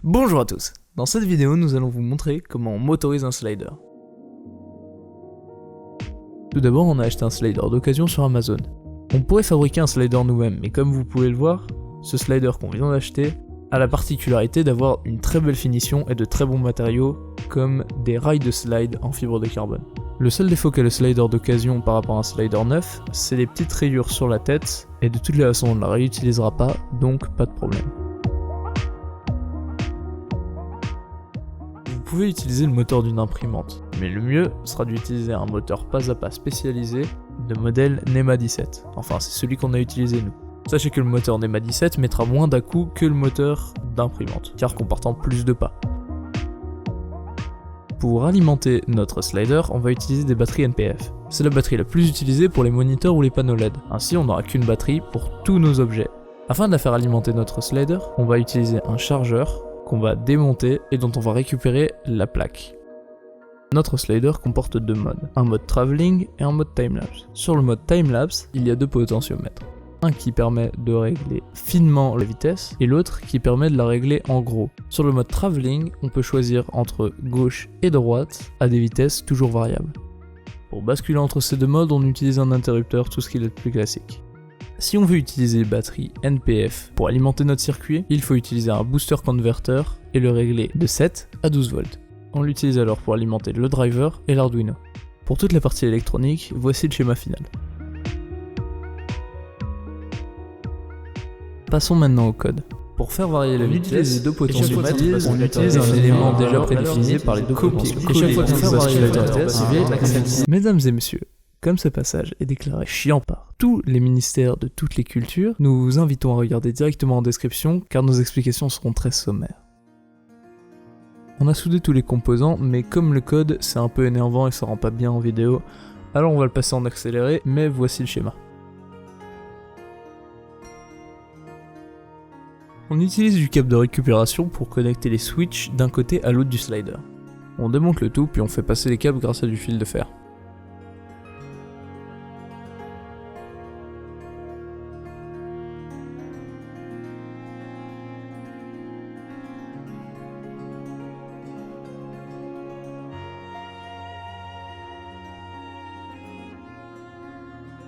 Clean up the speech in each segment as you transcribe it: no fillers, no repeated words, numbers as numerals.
Bonjour à tous, dans cette vidéo nous allons vous montrer comment on motorise un slider. Tout d'abord on a acheté un slider d'occasion sur Amazon. On pourrait fabriquer un slider nous-mêmes, mais comme vous pouvez le voir, ce slider qu'on vient d'acheter a la particularité d'avoir une très belle finition et de très bons matériaux comme des rails de slide en fibre de carbone. Le seul défaut qu'a le slider d'occasion par rapport à un slider neuf, c'est les petites rayures sur la tête, et de toutes les façons on ne la réutilisera pas, donc pas de problème. Vous pouvez utiliser le moteur d'une imprimante, mais le mieux sera d'utiliser un moteur pas à pas spécialisé de modèle NEMA 17. Enfin, c'est celui qu'on a utilisé nous. Sachez que le moteur NEMA 17 mettra moins d'à-coups que le moteur d'imprimante, car comportant plus de pas. Pour alimenter notre slider, on va utiliser des batteries NPF. C'est la batterie la plus utilisée pour les moniteurs ou les panneaux LED. Ainsi, on n'aura qu'une batterie pour tous nos objets. Afin de la faire alimenter notre slider, on va utiliser un chargeur qu'on va démonter et dont on va récupérer la plaque. Notre slider comporte deux modes, un mode travelling et un mode timelapse. Sur le mode timelapse, il y a deux potentiomètres. Un qui permet de régler finement la vitesse et l'autre qui permet de la régler en gros. Sur le mode travelling, on peut choisir entre gauche et droite à des vitesses toujours variables. Pour basculer entre ces deux modes, on utilise un interrupteur, tout ce qui est le plus classique. Si on veut utiliser batterie NPF pour alimenter notre circuit, il faut utiliser un booster converter et le régler de 7 à 12 volts. On l'utilise alors pour alimenter le driver et l'Arduino. Pour toute la partie électronique, voici le schéma final. Passons maintenant au code. Pour faire varier la vitesse, deux potentiomètres, on utilise un élément déjà prédéfini par les deux potentiomètres. Chaque fois qu'on fait varier la vitesse, mesdames et messieurs, comme ce passage est déclaré chiant par tous les ministères de toutes les cultures, nous vous invitons à regarder directement en description car nos explications seront très sommaires. On a soudé tous les composants, mais comme le code c'est un peu énervant et ça rend pas bien en vidéo, alors on va le passer en accéléré, mais voici le schéma. On utilise du câble de récupération pour connecter les switches d'un côté à l'autre du slider. On démonte le tout puis on fait passer les câbles grâce à du fil de fer.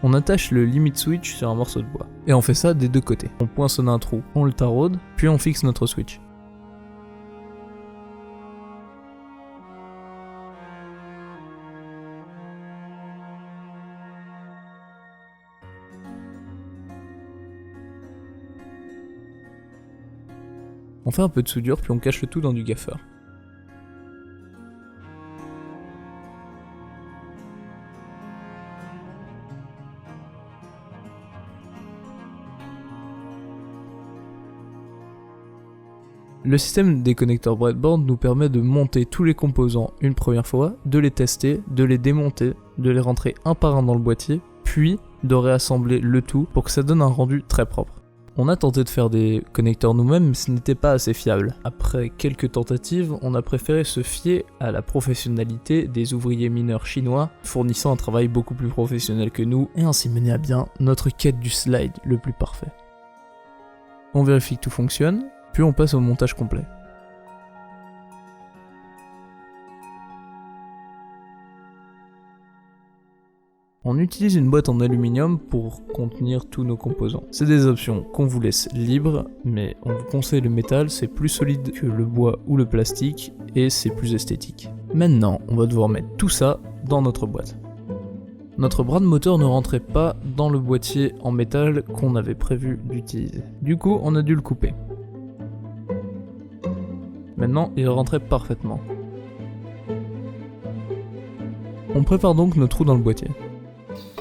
On attache le limit switch sur un morceau de bois, et on fait ça des deux côtés. On poinçonne un trou, on le taraude, puis on fixe notre switch. On fait un peu de soudure, puis on cache le tout dans du gaffeur. Le système des connecteurs breadboard nous permet de monter tous les composants une première fois, de les tester, de les démonter, de les rentrer un par un dans le boîtier, puis de réassembler le tout pour que ça donne un rendu très propre. On a tenté de faire des connecteurs nous-mêmes, mais ce n'était pas assez fiable. Après quelques tentatives, on a préféré se fier à la professionnalité des ouvriers mineurs chinois, fournissant un travail beaucoup plus professionnel que nous, et ainsi mener à bien notre quête du slide le plus parfait. On vérifie que tout fonctionne, puis on passe au montage complet. On utilise une boîte en aluminium pour contenir tous nos composants. C'est des options qu'on vous laisse libres, mais on vous conseille le métal, c'est plus solide que le bois ou le plastique, et c'est plus esthétique. Maintenant, on va devoir mettre tout ça dans notre boîte. Notre bras de moteur ne rentrait pas dans le boîtier en métal qu'on avait prévu d'utiliser. Du coup, on a dû le couper. Maintenant, il rentrait parfaitement. On prépare donc nos trous dans le boîtier.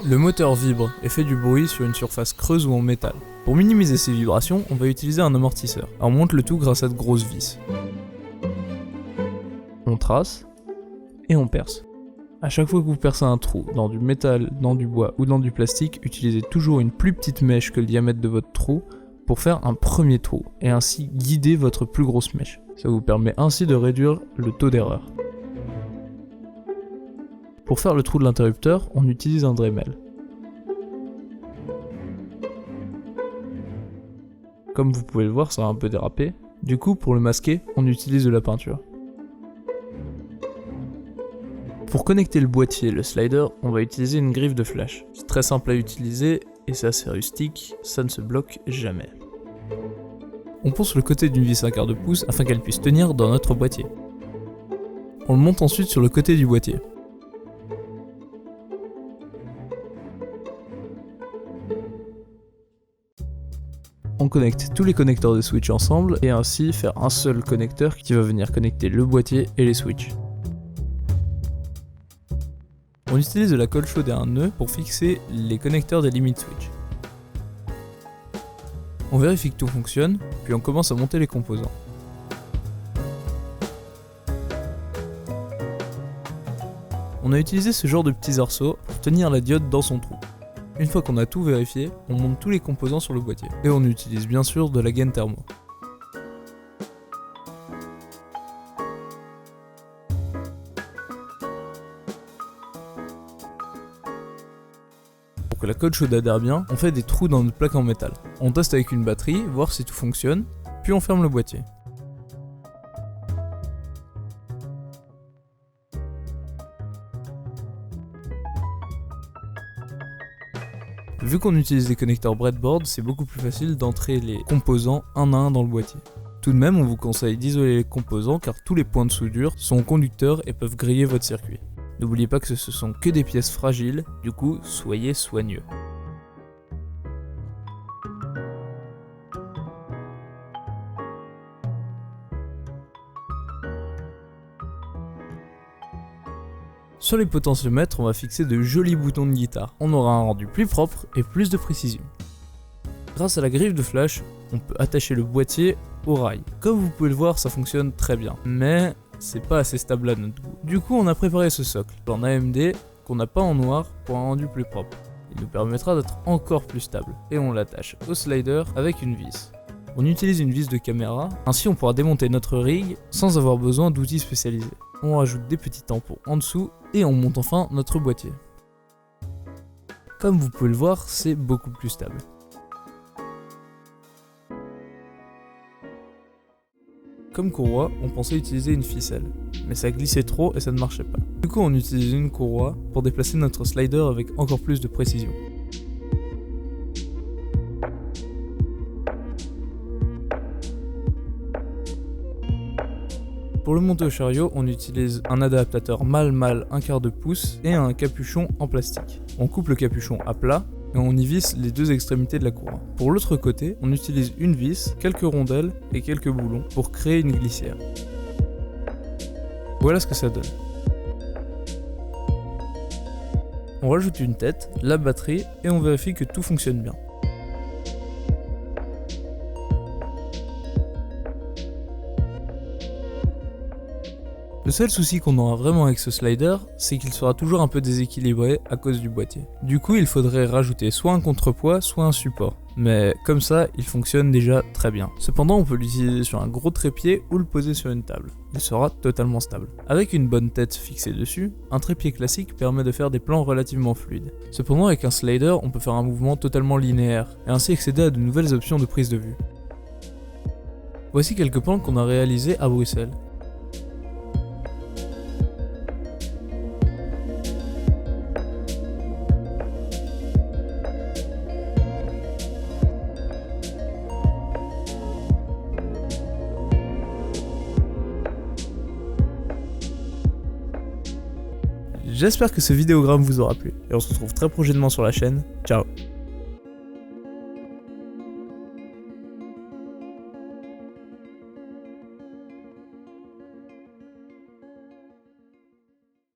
Le moteur vibre et fait du bruit sur une surface creuse ou en métal. Pour minimiser ces vibrations, on va utiliser un amortisseur. On monte le tout grâce à de grosses vis. On trace et on perce. A chaque fois que vous percez un trou dans du métal, dans du bois ou dans du plastique, utilisez toujours une plus petite mèche que le diamètre de votre trou pour faire un premier trou et ainsi guider votre plus grosse mèche. Ça vous permet ainsi de réduire le taux d'erreur. Pour faire le trou de l'interrupteur, on utilise un Dremel. Comme vous pouvez le voir, ça a un peu dérapé. Du coup, pour le masquer, on utilise de la peinture. Pour connecter le boîtier et le slider, on va utiliser une griffe de flash. C'est très simple à utiliser et c'est assez rustique, ça ne se bloque jamais. On ponce le côté d'une vis 1/4 pouce afin qu'elle puisse tenir dans notre boîtier. On le monte ensuite sur le côté du boîtier. On connecte tous les connecteurs des switches ensemble et ainsi faire un seul connecteur qui va venir connecter le boîtier et les switches. On utilise de la colle chaude et un nœud pour fixer les connecteurs des limit switch. On vérifie que tout fonctionne, puis on commence à monter les composants. On a utilisé ce genre de petits arceaux pour tenir la diode dans son trou. Une fois qu'on a tout vérifié, on monte tous les composants sur le boîtier. Et on utilise bien sûr de la gaine thermo. Pour que la colle chaude adhère bien, on fait des trous dans notre plaque en métal. On teste avec une batterie, voir si tout fonctionne, puis on ferme le boîtier. Vu qu'on utilise des connecteurs breadboard, c'est beaucoup plus facile d'entrer les composants un à un dans le boîtier. Tout de même, on vous conseille d'isoler les composants car tous les points de soudure sont conducteurs et peuvent griller votre circuit. N'oubliez pas que ce sont que des pièces fragiles, du coup, soyez soigneux. Sur les potentiomètres, on va fixer de jolis boutons de guitare. On aura un rendu plus propre et plus de précision. Grâce à la griffe de flash, on peut attacher le boîtier au rail. Comme vous pouvez le voir, ça fonctionne très bien, mais c'est pas assez stable à notre goût. Du coup, on a préparé ce socle en AMD qu'on n'a pas en noir pour un rendu plus propre. Il nous permettra d'être encore plus stable. Et on l'attache au slider avec une vis. On utilise une vis de caméra, ainsi on pourra démonter notre rig sans avoir besoin d'outils spécialisés. On rajoute des petits tampons en dessous et on monte enfin notre boîtier. Comme vous pouvez le voir, c'est beaucoup plus stable. Comme courroie, on pensait utiliser une ficelle, mais ça glissait trop et ça ne marchait pas. Du coup, on utilise une courroie pour déplacer notre slider avec encore plus de précision. Pour le monter au chariot, on utilise un adaptateur mâle-mâle 1/4 pouce et un capuchon en plastique. On coupe le capuchon à plat et on y visse les deux extrémités de la courroie. Pour l'autre côté, on utilise une vis, quelques rondelles et quelques boulons pour créer une glissière. Voilà ce que ça donne. On rajoute une tête, la batterie et on vérifie que tout fonctionne bien. Le seul souci qu'on aura vraiment avec ce slider, c'est qu'il sera toujours un peu déséquilibré à cause du boîtier. Du coup, il faudrait rajouter soit un contrepoids, soit un support. Mais comme ça, il fonctionne déjà très bien. Cependant, on peut l'utiliser sur un gros trépied ou le poser sur une table. Il sera totalement stable. Avec une bonne tête fixée dessus, un trépied classique permet de faire des plans relativement fluides. Cependant, avec un slider, on peut faire un mouvement totalement linéaire et ainsi accéder à de nouvelles options de prise de vue. Voici quelques plans qu'on a réalisés à Bruxelles. J'espère que ce vidéogramme vous aura plu et on se retrouve très prochainement sur la chaîne. Ciao!